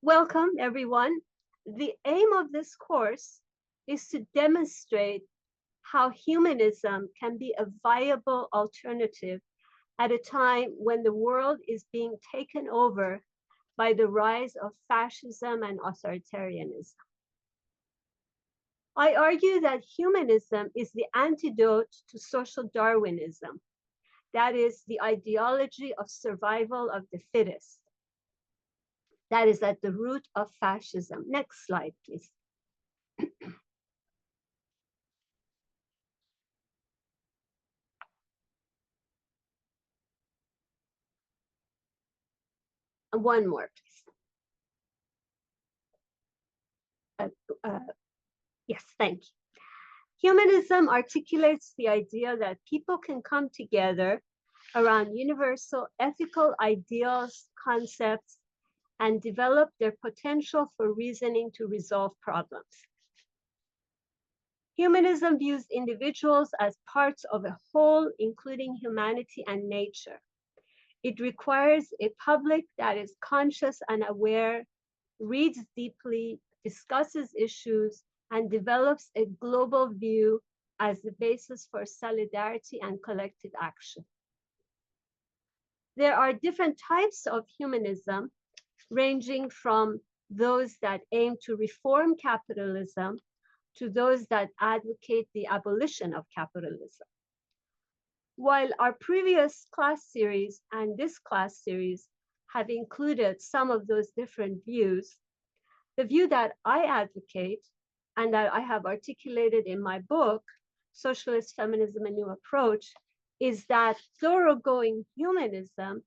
Welcome, everyone. The aim of this course is to demonstrate how humanism can be a viable alternative at a time when the world is being taken over by the rise of fascism and authoritarianism. I argue that humanism is the antidote to social Darwinism, that is, the ideology of survival of the fittest. That is at the root of fascism. Next slide, please. And one more, please. Yes, thank you. Humanism articulates the idea that people can come together around universal ethical ideals, concepts, and develop their potential for reasoning to resolve problems. Humanism views individuals as parts of a whole, including humanity and nature. It requires a public that is conscious and aware, reads deeply, discusses issues, and develops a global view as the basis for solidarity and collective action. There are different types of humanism, ranging from those that aim to reform capitalism to those that advocate the abolition of capitalism. While our previous class series and this class series have included some of those different views, the view that I advocate and that I have articulated in my book, Socialist, Feminism, a New Approach, is that thoroughgoing humanism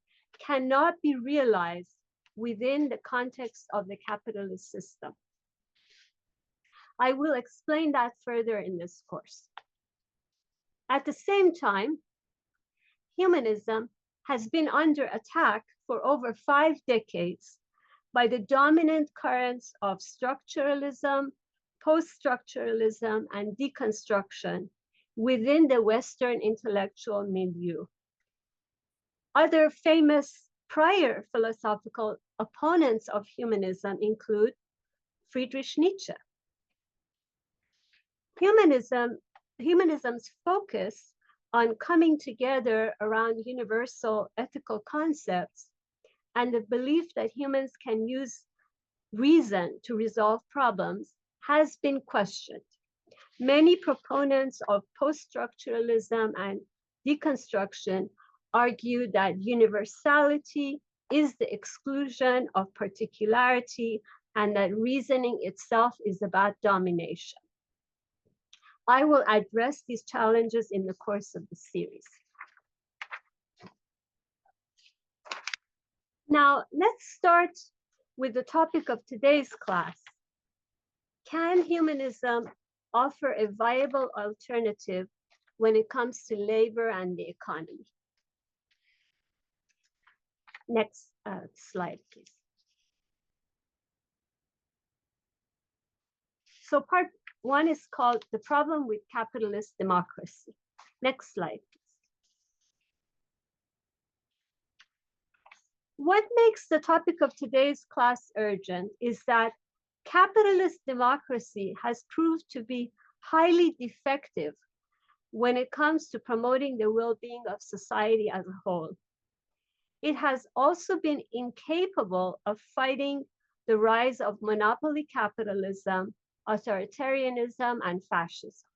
cannot be realized within the context of the capitalist system. I will explain that further in this course. At the same time, humanism has been under attack for over 5 decades by the dominant currents of structuralism, post-structuralism, and deconstruction within the Western intellectual milieu. Other famous prior philosophical opponents of humanism include Friedrich Nietzsche. Humanism's focus on coming together around universal ethical concepts and the belief that humans can use reason to resolve problems has been questioned. Many proponents of post-structuralism and deconstruction argue that universality is the exclusion of particularity and that reasoning itself is about domination. I will address these challenges in the course of the series. Now, let's start with the topic of today's class. Can humanism offer a viable alternative when it comes to labor and the economy? Next slide, please. So part 1 is called The Problem with Capitalist Democracy. Next slide, please. What makes the topic of today's class urgent is that capitalist democracy has proved to be highly defective when it comes to promoting the well-being of society as a whole. It has also been incapable of fighting the rise of monopoly capitalism, authoritarianism, and fascism.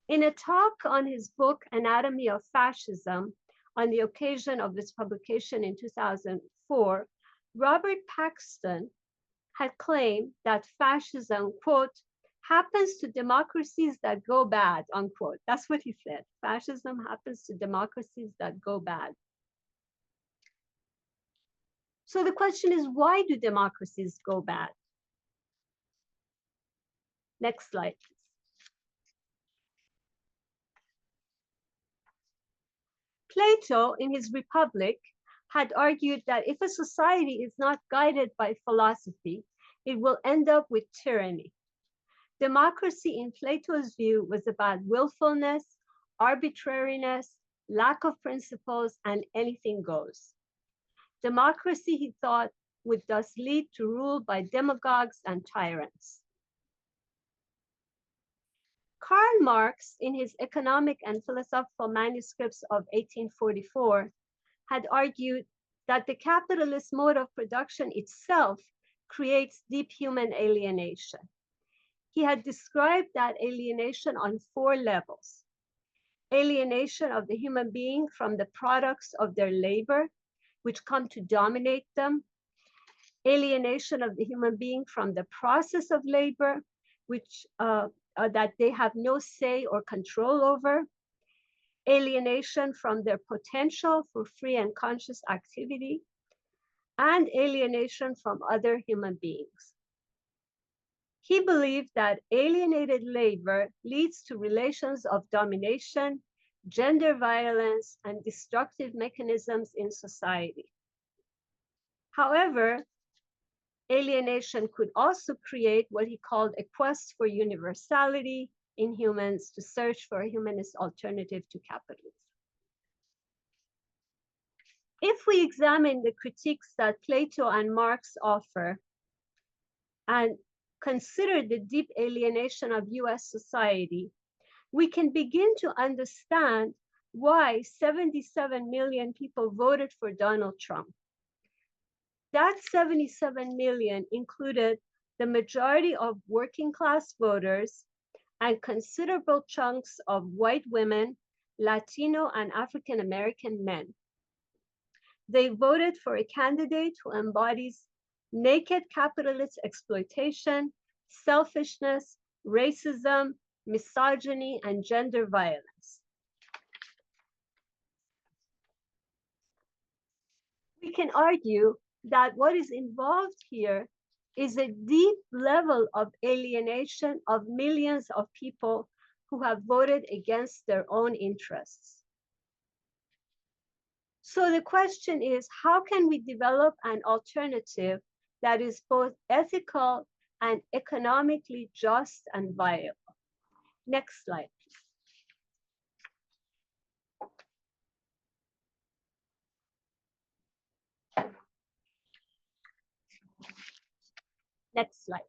In a talk on his book, Anatomy of Fascism, on the occasion of its publication in 2004, Robert Paxton had claimed that fascism, quote, happens to democracies that go bad, unquote. That's what he said. Fascism happens to democracies that go bad. So the question is, why do democracies go bad? Next slide, please. Plato, in his Republic, had argued that if a society is not guided by philosophy, it will end up with tyranny. Democracy, in Plato's view, was about willfulness, arbitrariness, lack of principles, and anything goes. Democracy, he thought, would thus lead to rule by demagogues and tyrants. Karl Marx, in his economic and philosophical manuscripts of 1844, had argued that the capitalist mode of production itself creates deep human alienation. He had described that alienation on 4 levels: alienation of the human being from the products of their labor, which come to dominate them; alienation of the human being from the process of labor, which that they have no say or control over; alienation from their potential for free and conscious activity; and alienation from other human beings. He believed that alienated labor leads to relations of domination, gender violence, and destructive mechanisms in society. However, alienation could also create what he called a quest for universality in humans to search for a humanist alternative to capitalism. If we examine the critiques that Plato and Marx offer and consider the deep alienation of US society, we can begin to understand why 77 million people voted for Donald Trump. That 77 million included the majority of working class voters and considerable chunks of white women, Latino and African American men. They voted for a candidate who embodies naked capitalist exploitation, selfishness, racism, misogyny, and gender violence. We can argue that what is involved here is a deep level of alienation of millions of people who have voted against their own interests. So the question is, how can we develop an alternative that is both ethical and economically just and viable? Next slide, please. Next slide.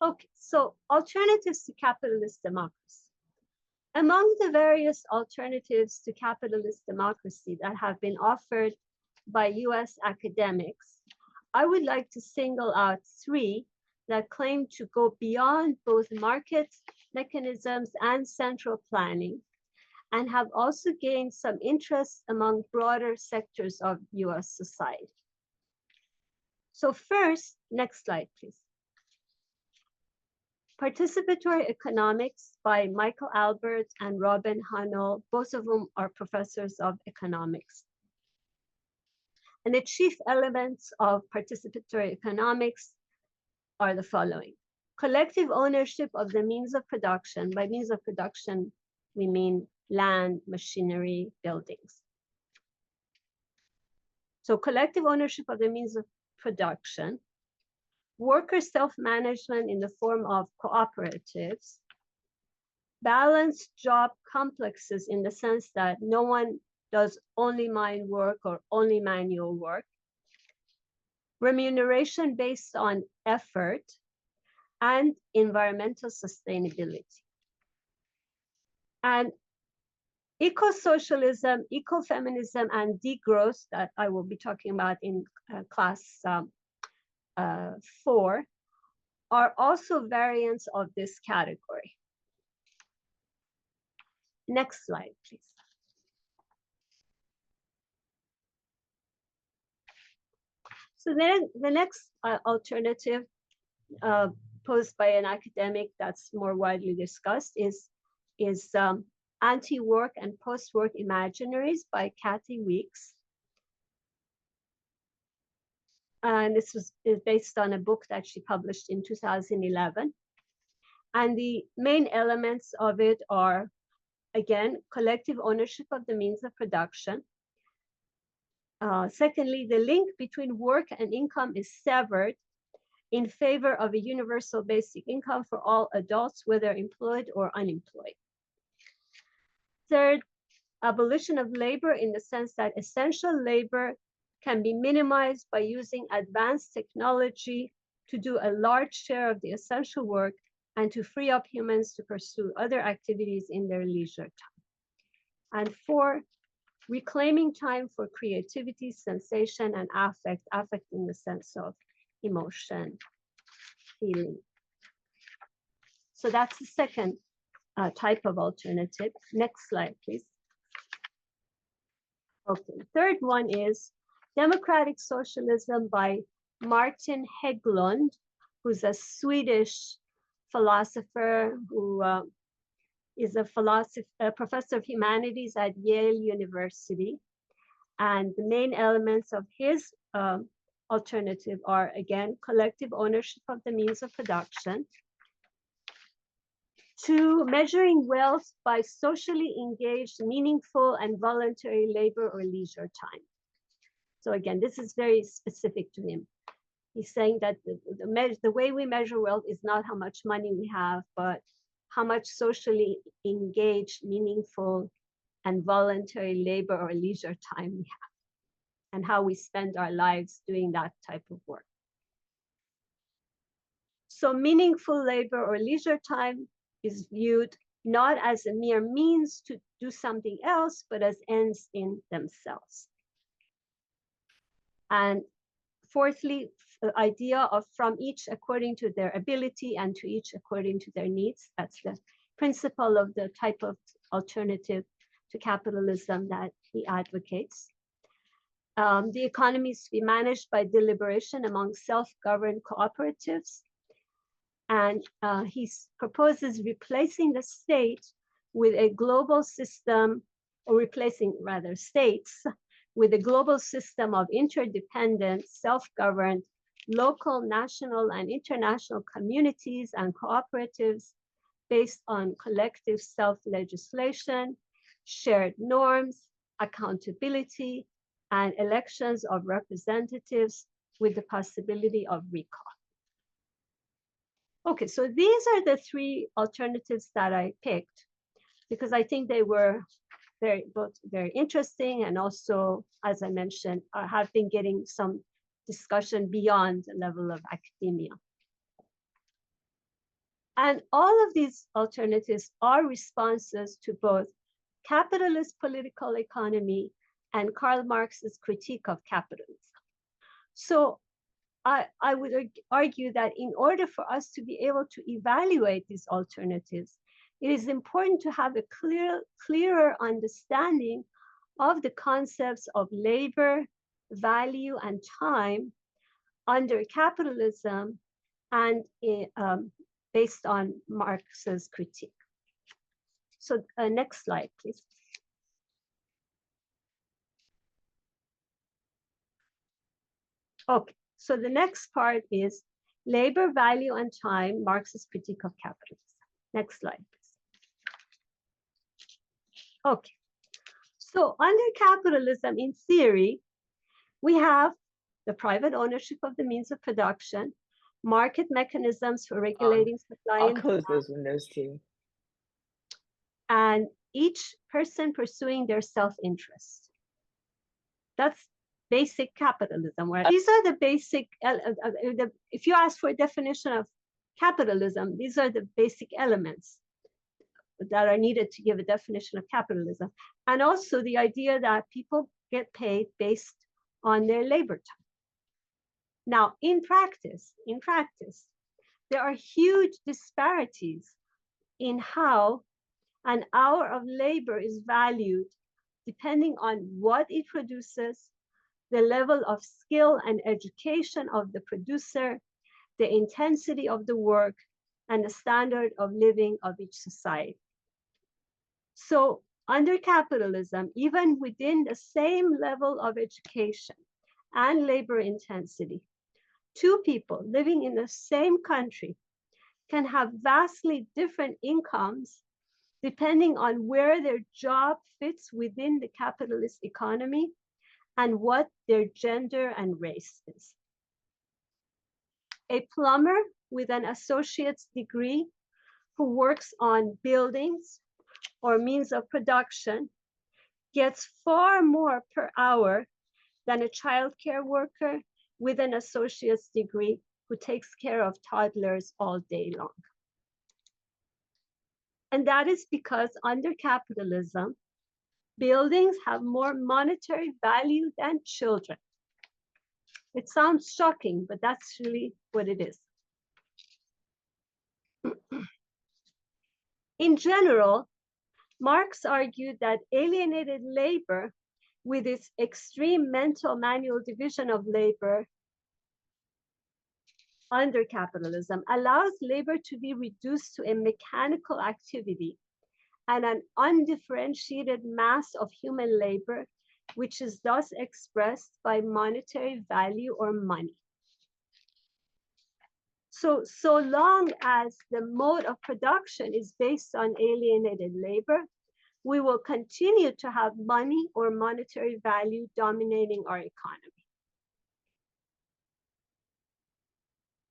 Okay, so alternatives to capitalist democracy. Among the various alternatives to capitalist democracy that have been offered by US academics, I would like to single out 3 that claim to go beyond both market mechanisms and central planning, and have also gained some interest among broader sectors of US society. So first, next slide, please. Participatory Economics by Michael Albert and Robin Hahnel, both of whom are professors of economics. And the chief elements of participatory economics are the following: collective ownership of the means of production. By means of production, we mean land, machinery, buildings. So collective ownership of the means of production, worker self-management in the form of cooperatives, balanced job complexes in the sense that no one does only mind work or only manual work, remuneration based on effort, and environmental sustainability. And eco-socialism, ecofeminism, and degrowth that I will be talking about in class 4 are also variants of this category. Next slide, please. So then the next alternative posed by an academic that's more widely discussed is anti-work and post-work imaginaries by Kathi Weeks. And this is based on a book that she published in 2011. And the main elements of it are, again, collective ownership of the means of production. Secondly, the link between work and income is severed in favor of a universal basic income for all adults, whether employed or unemployed. Third, abolition of labor in the sense that essential labor can be minimized by using advanced technology to do a large share of the essential work and to free up humans to pursue other activities in their leisure time. And 4, reclaiming time for creativity, sensation, and affect, affect in the sense of emotion, feeling. So that's the second type of alternative. Next slide, please. Okay, third one is Democratic Socialism by Martin Hagglund, who's a Swedish philosopher who is a professor of humanities at Yale University. And the main elements of his alternative are, again, collective ownership of the means of production, 2, measuring wealth by socially engaged, meaningful, and voluntary labor or leisure time. So again, this is very specific to him. He's saying that the way we measure wealth is not how much money we have, but how much socially engaged, meaningful, and voluntary labor or leisure time we have, and how we spend our lives doing that type of work. So meaningful labor or leisure time is viewed not as a mere means to do something else, but as ends in themselves. And fourthly, the idea of from each according to their ability and to each according to their needs. That's the principle of the type of alternative to capitalism that he advocates. The economy is to be managed by deliberation among self-governed cooperatives. And he proposes replacing the state with a global system, or replacing rather states with a global system of interdependent, self-governed, local, national, and international communities and cooperatives based on collective self-legislation, shared norms, accountability, and elections of representatives with the possibility of recall. Okay, so these are the 3 alternatives that I picked because I think they were both very interesting and also, as I mentioned, have been getting some discussion beyond the level of academia. And all of these alternatives are responses to both capitalist political economy and Karl Marx's critique of capitalism. So I would argue that in order for us to be able to evaluate these alternatives, it is important to have a clearer understanding of the concepts of labor, value, and time under capitalism and based on Marx's critique. So next slide, please. Okay, so the next part is labor, value, and time, Marx's critique of capitalism. Next slide, please. Okay, so under capitalism, in theory, we have the private ownership of the means of production, market mechanisms for regulating supply and demand. I'll close those windows too. And each person pursuing their self-interest. That's basic capitalism. Where these are the basic, if you ask for a definition of capitalism, these are the basic elements that are needed to give a definition of capitalism. And also the idea that people get paid based on their labor time. Now, in practice, there are huge disparities in how an hour of labor is valued depending on what it produces, the level of skill and education of the producer, the intensity of the work, and the standard of living of each society. So under capitalism, even within the same level of education and labor intensity, 2 people living in the same country can have vastly different incomes depending on where their job fits within the capitalist economy and what their gender and race is. A plumber with an associate's degree who works on buildings or means of production gets far more per hour than a childcare worker with an associate's degree who takes care of toddlers all day long. And that is because under capitalism, buildings have more monetary value than children. It sounds shocking, but that's really what it is. In general, Marx argued that alienated labor, with its extreme mental manual division of labor under capitalism, allows labor to be reduced to a mechanical activity and an undifferentiated mass of human labor, which is thus expressed by monetary value or money. So long as the mode of production is based on alienated labor, we will continue to have money or monetary value dominating our economy.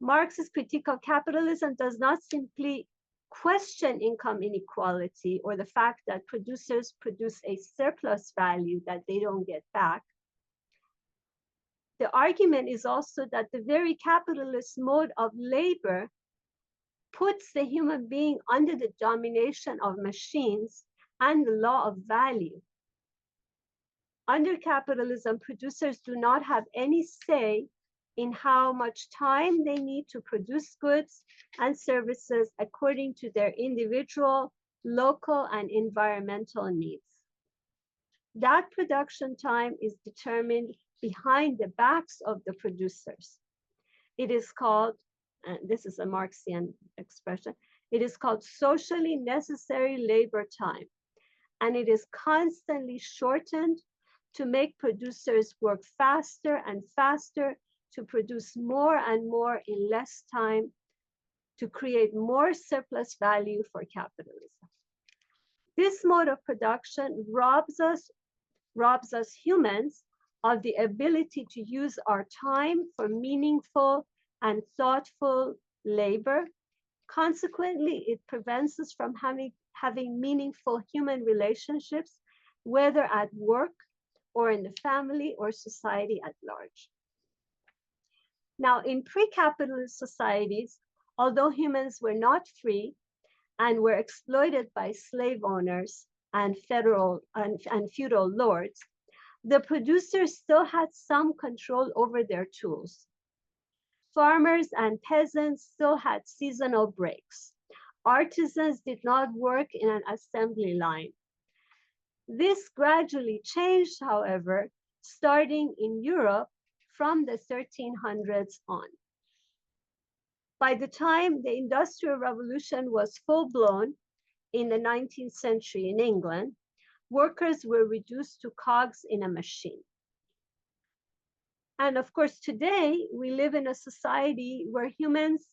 Marx's critique of capitalism does not simply question income inequality or the fact that producers produce a surplus value that they don't get back. The argument is also that the very capitalist mode of labor puts the human being under the domination of machines and the law of value. Under capitalism, producers do not have any say in how much time they need to produce goods and services according to their individual, local, and environmental needs. That production time is determined behind the backs of the producers. It is called, and this is a Marxian expression, it is called socially necessary labor time. And it is constantly shortened to make producers work faster and faster to produce more and more in less time, to create more surplus value for capitalism. This mode of production robs us humans of the ability to use our time for meaningful and thoughtful labor. Consequently, it prevents us from having meaningful human relationships, whether at work or in the family or society at large. Now, in pre-capitalist societies, although humans were not free and were exploited by slave owners and feudal lords, the producers still had some control over their tools. Farmers and peasants still had seasonal breaks. Artisans did not work in an assembly line. This gradually changed, however, starting in Europe from the 1300s on. By the time the Industrial Revolution was full-blown in the 19th century in England, workers were reduced to cogs in a machine. And of course, today we live in a society where humans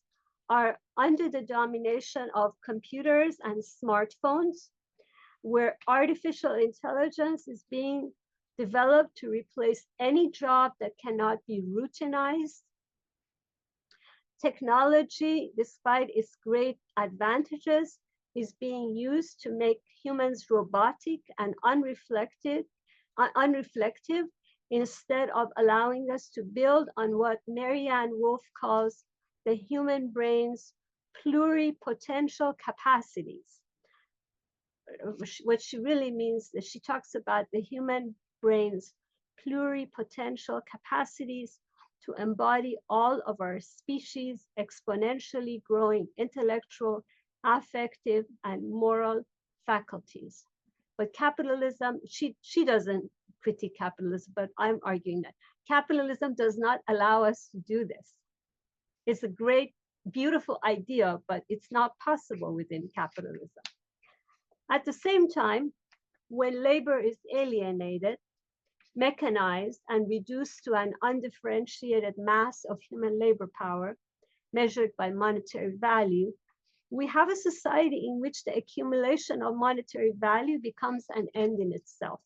are under the domination of computers and smartphones, where artificial intelligence is being developed to replace any job that cannot be routinized. Technology, despite its great advantages, is being used to make humans robotic and unreflective, instead of allowing us to build on what Marianne Wolf calls the human brain's pluripotential capacities. What she really means is she talks about the human brain's pluripotential capacities to embody all of our species' exponentially growing intellectual, affective, and moral faculties. But capitalism, she doesn't critique capitalism, but I'm arguing that capitalism does not allow us to do this. It's a great, beautiful idea, but it's not possible within capitalism. At the same time, when labor is alienated, mechanized, and reduced to an undifferentiated mass of human labor power measured by monetary value, we have a society in which the accumulation of monetary value becomes an end in itself.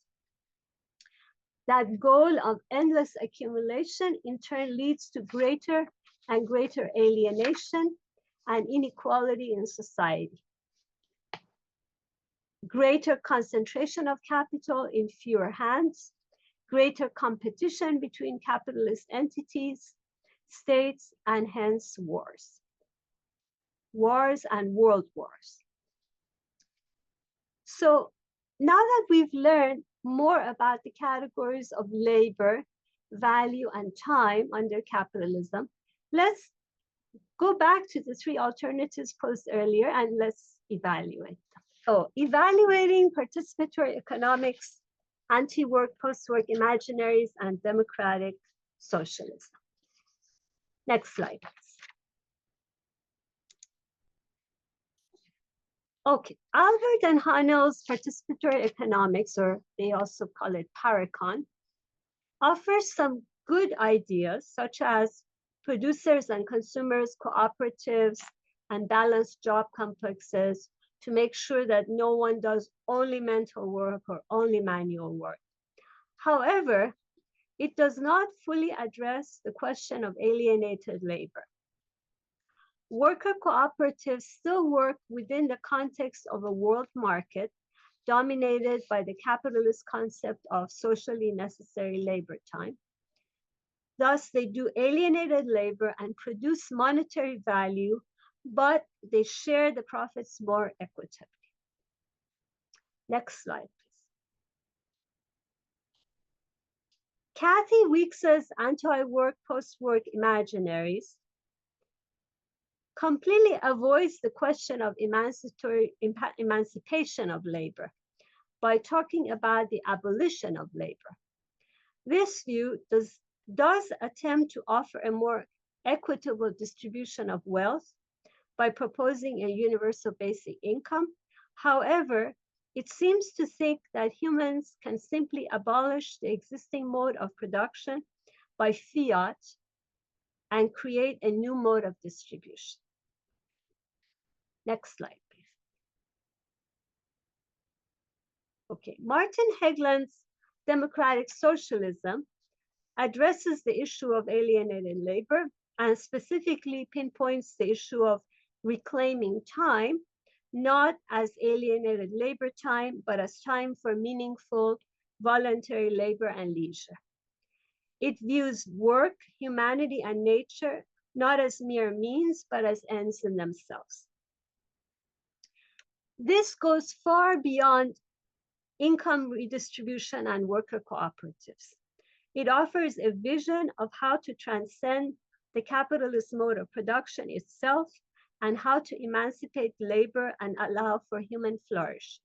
That goal of endless accumulation in turn leads to greater and greater alienation and inequality in society. Greater concentration of capital in fewer hands greater competition between capitalist entities, states, and hence wars. Wars and world wars. So now that we've learned more about the categories of labor, value, and time under capitalism, let's go back to the three alternatives posed earlier and let's evaluate them. So evaluating participatory economics, anti-work, post-work imaginaries, and democratic socialism. Next slide, please. Okay, Albert and Hahnel's participatory economics, or they also call it Paracon, offers some good ideas, such as producers and consumers, cooperatives, and balanced job complexes to make sure that no one does only mental work or only manual work. However, it does not fully address the question of alienated labor. Worker cooperatives still work within the context of a world market dominated by the capitalist concept of socially necessary labor time. Thus, they do alienated labor and produce monetary value, but they share the profits more equitably. Next slide, please. Kathi Weeks's anti-work, post-work imaginaries completely avoids the question of emancipation of labor by talking about the abolition of labor. This view does attempt to offer a more equitable distribution of wealth by proposing a universal basic income. However, it seems to think that humans can simply abolish the existing mode of production by fiat and create a new mode of distribution. Next slide, please. Okay, Martin Hagglund's democratic socialism addresses the issue of alienated labor and specifically pinpoints the issue of reclaiming time, not as alienated labor time, but as time for meaningful voluntary labor and leisure. It views work, humanity, and nature not as mere means, but as ends in themselves. This goes far beyond income redistribution and worker cooperatives. It offers a vision of how to transcend the capitalist mode of production itself and how to emancipate labor and allow for human flourish.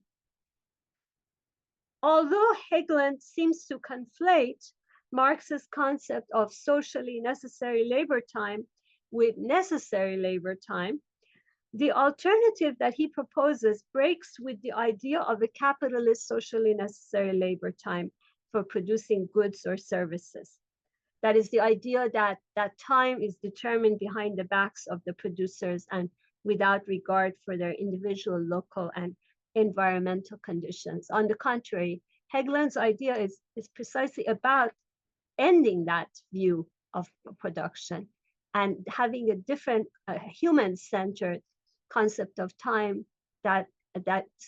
Although Hagglund seems to conflate Marx's concept of socially necessary labor time with necessary labor time, the alternative that he proposes breaks with the idea of a capitalist socially necessary labor time for producing goods or services. That is the idea that time is determined behind the backs of the producers and without regard for their individual, local, and environmental conditions. On the contrary, Hagglund's idea is precisely about ending that view of production and having a different human-centered concept of time that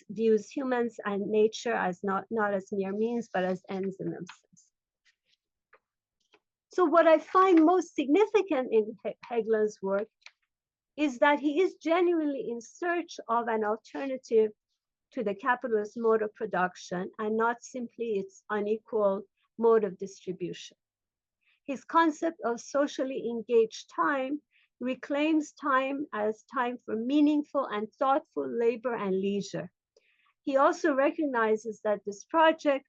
views humans and nature as not as mere means, but as ends in themselves. So what I find most significant in Hagglund's work is that he is genuinely in search of an alternative to the capitalist mode of production and not simply its unequal mode of distribution. His concept of socially engaged time reclaims time as time for meaningful and thoughtful labor and leisure. He also recognizes that this project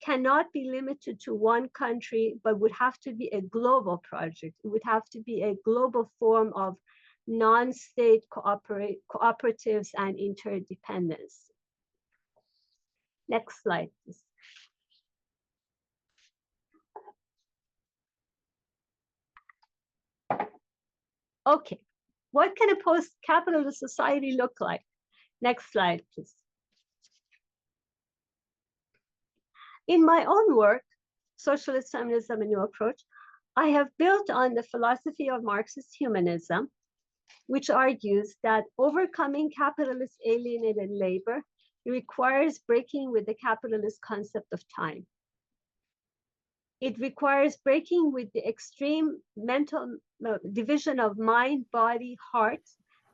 cannot be limited to one country, but would have to be a global project. It would have to be a global form of non-state cooperatives and interdependence. Next slide, please. Okay, what can a post-capitalist society look like? Next slide, please. In my own work, Socialist, Feminism, a New Approach, I have built on the philosophy of Marxist humanism, which argues that overcoming capitalist alienated labor requires breaking with the capitalist concept of time. It requires breaking with the extreme mental division of mind, body, heart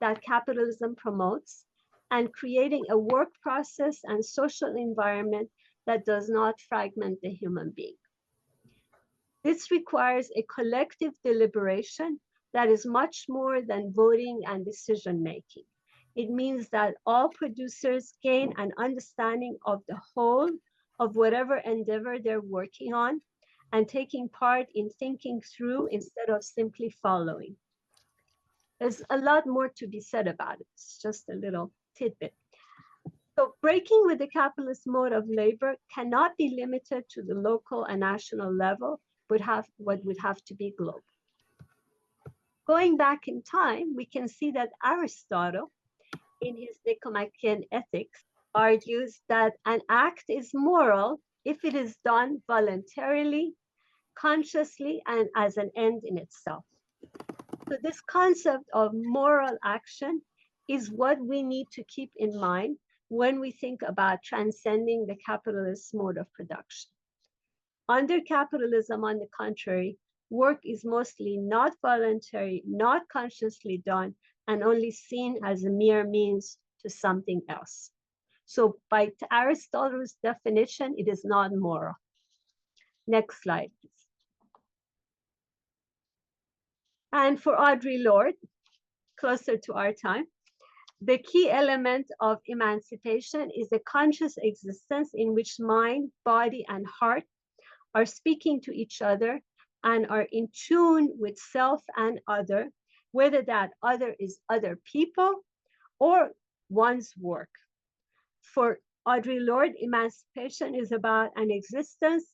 that capitalism promotes, and creating a work process and social environment that does not fragment the human being. This requires a collective deliberation that is much more than voting and decision making. It means that all producers gain an understanding of the whole of whatever endeavor they're working on and taking part in thinking through instead of simply following. There's a lot more to be said about it. It's just a little tidbit. So breaking with the capitalist mode of labor cannot be limited to the local and national level, but what would have to be global. Going back in time, we can see that Aristotle, in his Nicomachean Ethics, argues that an act is moral if it is done voluntarily, consciously, and as an end in itself. So this concept of moral action is what we need to keep in mind when we think about transcending the capitalist mode of production. Under capitalism, on the contrary, work is mostly not voluntary, not consciously done, and only seen as a mere means to something else. So by Aristotle's definition, it is not moral. Next slide, please. And for Audre Lorde, closer to our time, the key element of emancipation is a conscious existence in which mind, body, and heart are speaking to each other and are in tune with self and other, whether that other is other people or one's work. For Audre Lorde, emancipation is about an existence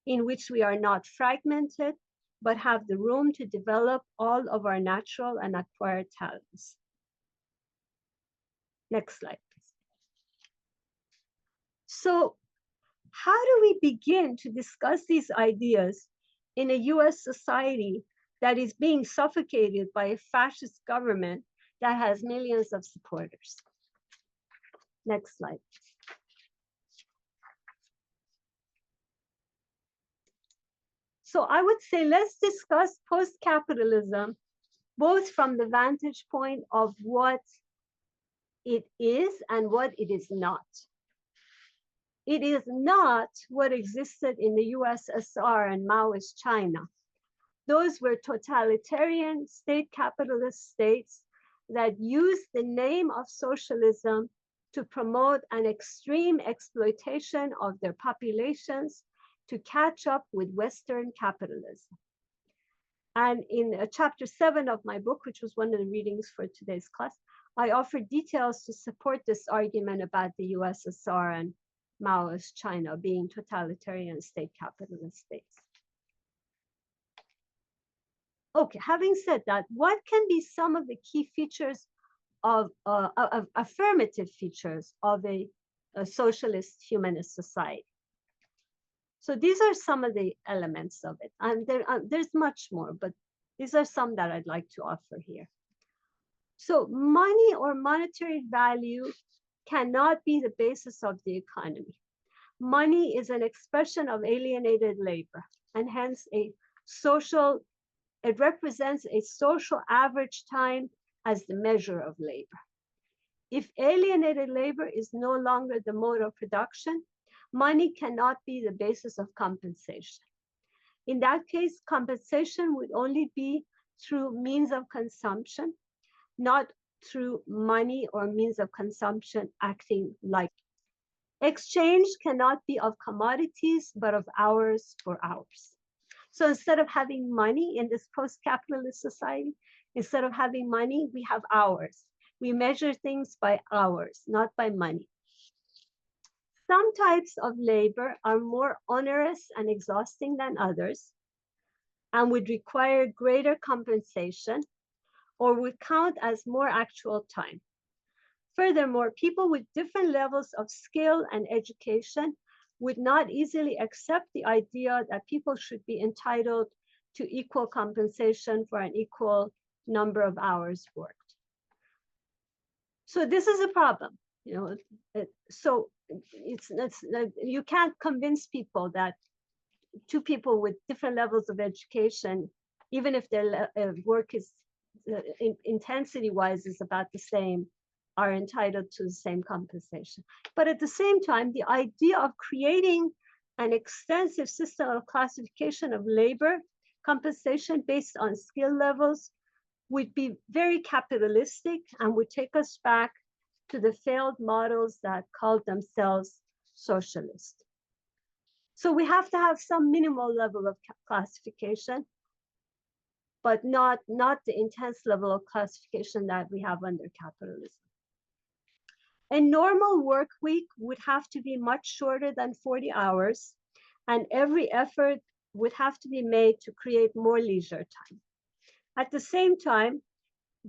in which we are not fragmented, but have the room to develop all of our natural and acquired talents. Next slide, please. So how do we begin to discuss these ideas in a US society that is being suffocated by a fascist government that has millions of supporters? Next slide. So I would say let's discuss post-capitalism, both from the vantage point of what it is and what it is not. It is not what existed in the USSR and Maoist China. Those were totalitarian state capitalist states that used the name of socialism to promote an extreme exploitation of their populations to catch up with Western capitalism. And in chapter 7 of my book, which was one of the readings for today's class, I offer details to support this argument about the USSR and Maoist China being totalitarian state capitalist states. Okay, having said that, what can be some of the key features of affirmative features of a socialist humanist society? So these are some of the elements of it. And there's much more, but these are some that I'd like to offer here. So money or monetary value cannot be the basis of the economy. Money is an expression of alienated labor, and hence it represents a social average time as the measure of labor. If alienated labor is no longer the mode of production, money cannot be the basis of compensation. In that case, compensation would only be through means of consumption, not through money or means of consumption acting like. Exchange cannot be of commodities, but of hours for hours. So instead of having money in this post-capitalist society, instead of having money, we have hours. We measure things by hours, not by money. Some types of labor are more onerous and exhausting than others and would require greater compensation or would count as more actual time. Furthermore, people with different levels of skill and education would not easily accept the idea that people should be entitled to equal compensation for an equal number of hours worked. So this is a problem, you know. So you can't convince people that two people with different levels of education, even if their work is intensity-wise is about the same, are entitled to the same compensation. But at the same time, the idea of creating an extensive system of classification of labor compensation based on skill levels would be very capitalistic and would take us back to the failed models that called themselves socialist. So we have to have some minimal level of classification, but not the intense level of classification that we have under capitalism. A normal work week would have to be much shorter than 40 hours, and every effort would have to be made to create more leisure time. At the same time,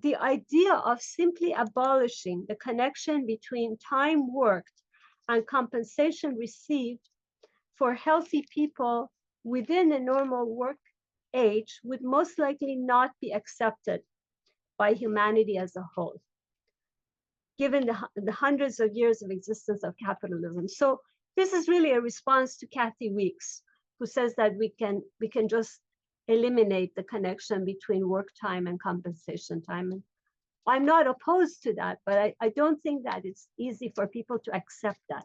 the idea of simply abolishing the connection between time worked and compensation received for healthy people within a normal work age would most likely not be accepted by humanity as a whole, given the hundreds of years of existence of capitalism. So this is really a response to Kathi Weeks, who says that we can just eliminate the connection between work time and compensation time. And I'm not opposed to that, but I don't think that it's easy for people to accept that.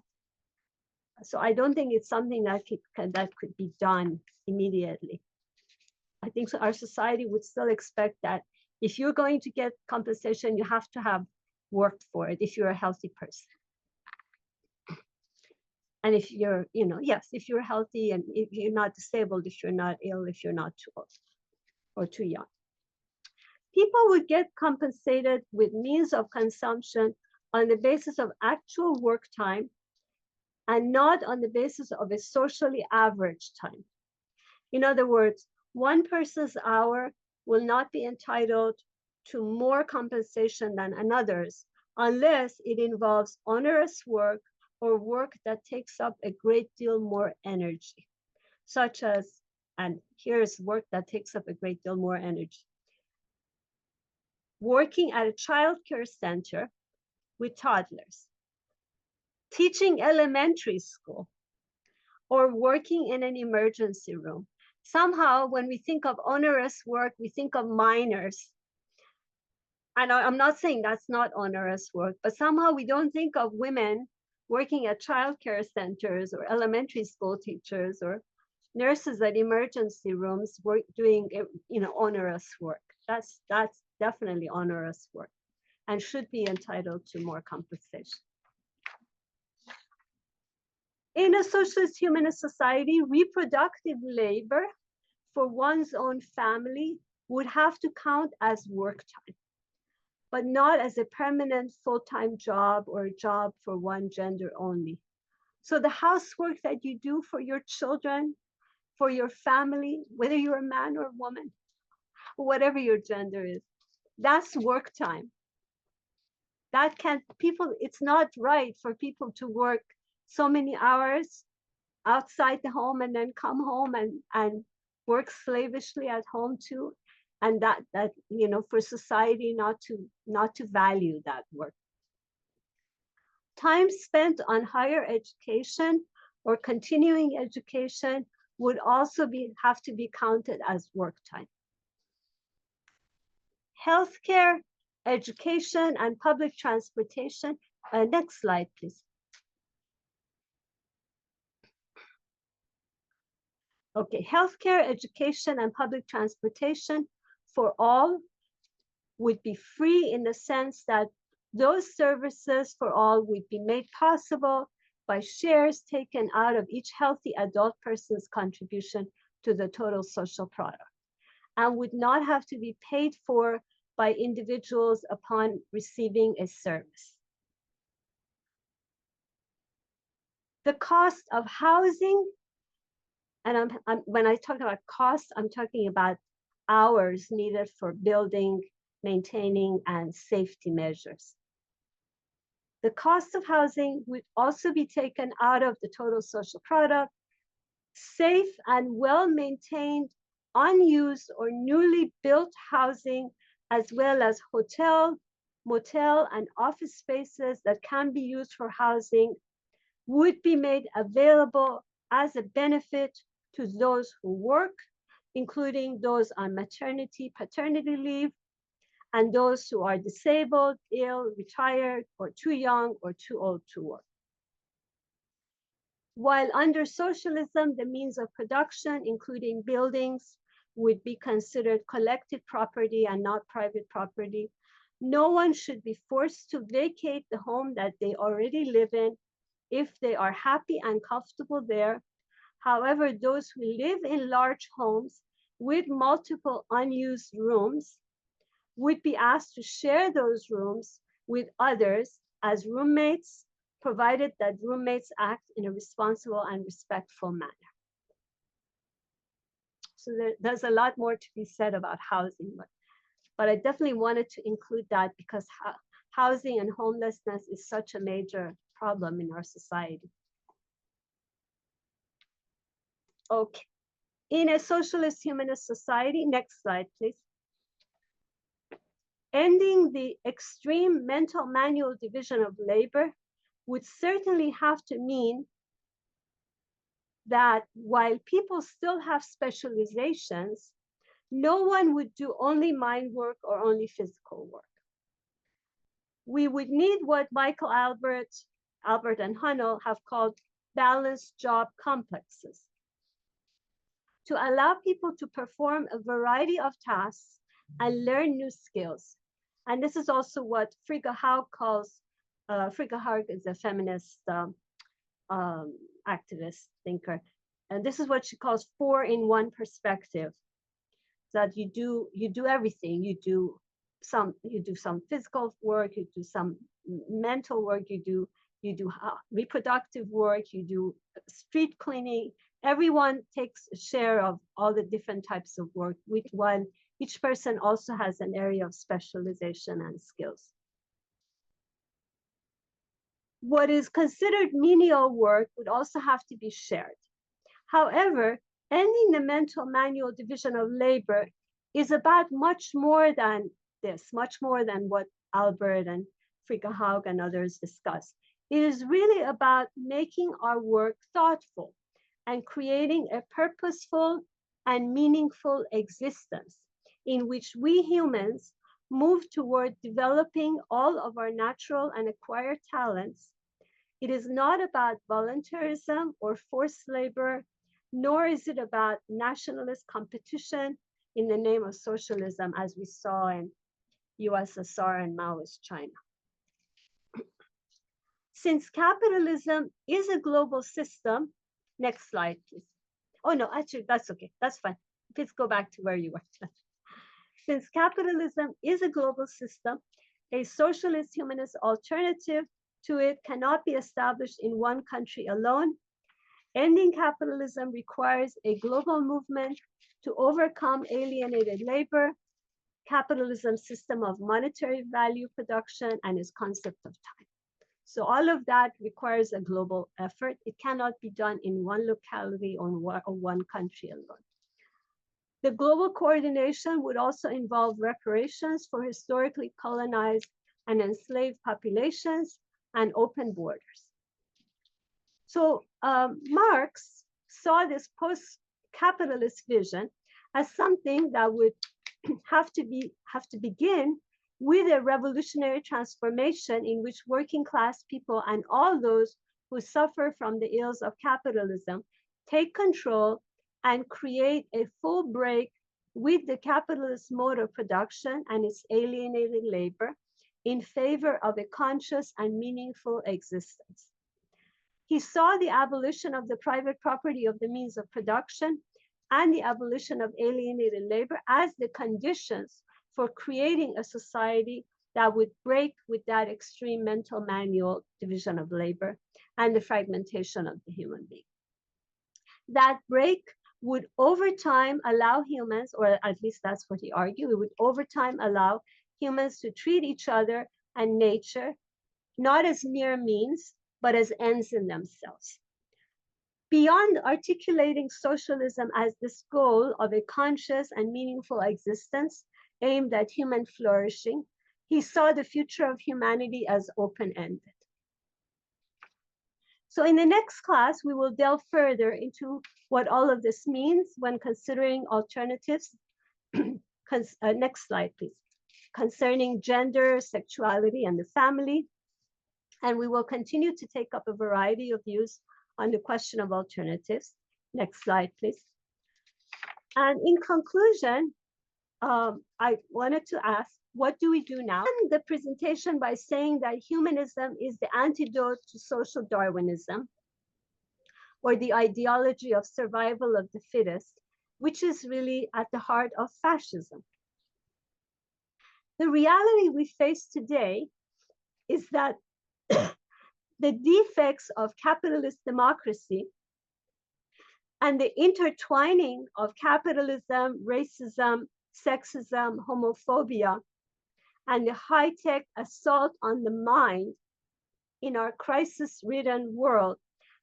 So I don't think it's something that could be done immediately. I think our society would still expect that if you're going to get compensation, you have to have worked for it if you're a healthy person. And if you're, yes, if you're healthy and if you're not disabled, if you're not ill, if you're not too old or too young. People would get compensated with means of consumption on the basis of actual work time and not on the basis of a socially average time. In other words, one person's hour will not be entitled to more compensation than another's unless it involves onerous work or work that takes up a great deal more energy, such as, and here's work that takes up a great deal more energy. Working at a childcare center with toddlers, teaching elementary school, or working in an emergency room. Somehow, when we think of onerous work, we think of minors. And I'm not saying that's not onerous work, but somehow we don't think of women working at childcare centers or elementary school teachers or nurses at emergency rooms doing onerous work. That's definitely onerous work and should be entitled to more compensation. In a socialist humanist society, reproductive labor for one's own family would have to count as work time, but not as a permanent full-time job or a job for one gender only. So the housework that you do for your children, for your family, whether you're a man or a woman, whatever your gender is, that's work time. It's not right for people to work so many hours outside the home and then come home and work slavishly at home too. And that for society not to value that work. Time spent on higher education or continuing education would also have to be counted as work time. Healthcare, education, and public transportation. Next slide, please. Okay, healthcare, education, and public transportation for all would be free in the sense that those services for all would be made possible by shares taken out of each healthy adult person's contribution to the total social product and would not have to be paid for by individuals upon receiving a service. The cost of housing, and when I talk about cost, I'm talking about hours needed for building, maintaining, and safety measures. The cost of housing would also be taken out of the total social product. Safe and well-maintained, unused or newly built housing, as well as hotel, motel, and office spaces that can be used for housing would be made available as a benefit to those who work, including those on maternity, paternity leave, and those who are disabled, ill, retired, or too young or too old to work. While under socialism, the means of production, including buildings, would be considered collective property and not private property, no one should be forced to vacate the home that they already live in if they are happy and comfortable there. However, those who live in large homes with multiple unused rooms would be asked to share those rooms with others as roommates, provided that roommates act in a responsible and respectful manner. So there's a lot more to be said about housing, but I definitely wanted to include that because housing and homelessness is such a major problem in our society. Okay, in a socialist humanist society, next slide, please. Ending the extreme mental manual division of labor would certainly have to mean that while people still have specializations, no one would do only mind work or only physical work. We would need what Michael Albert and Hahnel have called balanced job complexes to allow people to perform a variety of tasks and learn new skills. And this is also what Frieda calls, Frieda is a feminist activist thinker. And this is what she calls 4-in-1 perspective. That you do everything. You do some physical work, you do some mental work, you do reproductive work, you do street cleaning. Everyone takes a share of all the different types of work, while each person also has an area of specialization and skills. What is considered menial work would also have to be shared. However, ending the mental manual division of labor is about much more than this, much more than what Albert and Frieda and others discuss. It is really about making our work thoughtful and creating a purposeful and meaningful existence in which we humans move toward developing all of our natural and acquired talents. It is not about voluntarism or forced labor, nor is it about nationalist competition in the name of socialism, as we saw in USSR and Maoist China. Since capitalism is a global system, next slide, please. Oh, no, actually, that's okay. That's fine. Please go back to where you were. Since capitalism is a global system, a socialist humanist alternative to it cannot be established in one country alone. Ending capitalism requires a global movement to overcome alienated labor, capitalism's system of monetary value production, and its concept of time. So all of that requires a global effort. It cannot be done in one locality or one country alone. The global coordination would also involve reparations for historically colonized and enslaved populations and open borders. So Marx saw this post-capitalist vision as something that would have to begin with a revolutionary transformation in which working class people and all those who suffer from the ills of capitalism take control and create a full break with the capitalist mode of production and its alienated labor in favor of a conscious and meaningful existence. He saw the abolition of the private property of the means of production and the abolition of alienated labor as the conditions for creating a society that would break with that extreme mental manual division of labor and the fragmentation of the human being. That break would over time allow humans, or at least that's what he argued, it would over time allow humans to treat each other and nature not as mere means, but as ends in themselves. Beyond articulating socialism as this goal of a conscious and meaningful existence aimed at human flourishing, he saw the future of humanity as open-ended. So in the next class, we will delve further into what all of this means when considering alternatives. Next slide, please. Concerning gender, sexuality, and the family. And we will continue to take up a variety of views on the question of alternatives. Next slide, please. And in conclusion, I wanted to ask, what do we do now? And the presentation by saying that humanism is the antidote to social Darwinism, or the ideology of survival of the fittest, which is really at the heart of fascism. The reality we face today is that the defects of capitalist democracy and the intertwining of capitalism, racism, sexism, homophobia, and the high-tech assault on the mind in our crisis-ridden world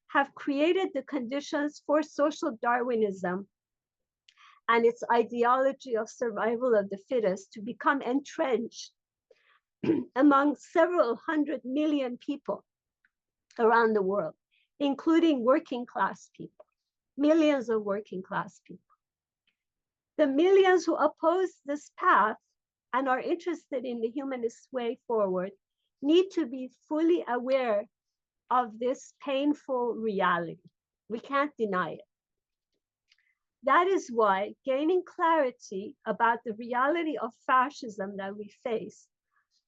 have created the conditions for social Darwinism and its ideology of survival of the fittest to become entrenched among several 100 million people around the world, including working class people, millions of working class people. The millions who oppose this path and are interested in the humanist way forward need to be fully aware of this painful reality. We can't deny it. That is why gaining clarity about the reality of fascism that we face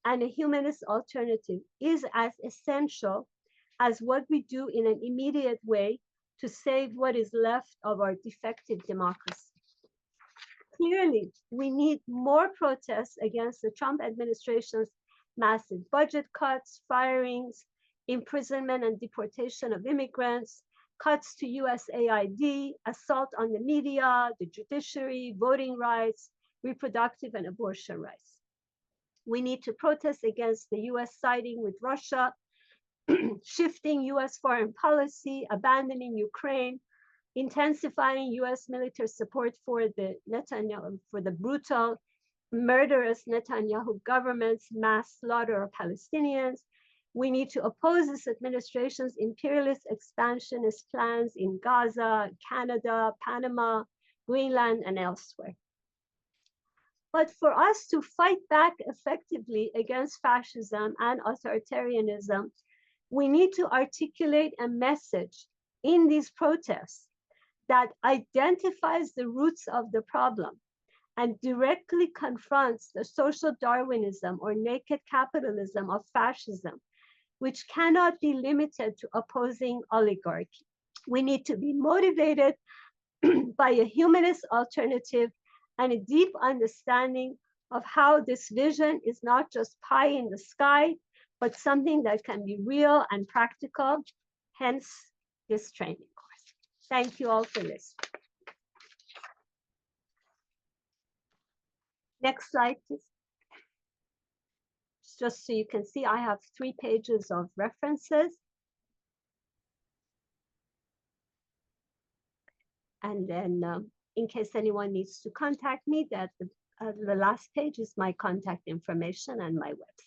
and a humanist alternative is as essential as what we do in an immediate way to save what is left of our defective democracy. Clearly, we need more protests against the Trump administration's massive budget cuts, firings, imprisonment and deportation of immigrants, cuts to USAID, assault on the media, the judiciary, voting rights, reproductive and abortion rights. We need to protest against the US siding with Russia, shifting US foreign policy, abandoning Ukraine, intensifying US military support for the brutal, murderous Netanyahu government's mass slaughter of Palestinians. We need to oppose this administration's imperialist expansionist plans in Gaza, Canada, Panama, Greenland, and elsewhere. But for us to fight back effectively against fascism and authoritarianism, we need to articulate a message in these protests that identifies the roots of the problem and directly confronts the social Darwinism or naked capitalism of fascism, which cannot be limited to opposing oligarchy. We need to be motivated by a humanist alternative and a deep understanding of how this vision is not just pie in the sky, but something that can be real and practical, hence this training course. Thank you all for listening. Next slide, please. Just so you can see, I have 3 pages of references. And then in case anyone needs to contact me, that the last page is my contact information and my website.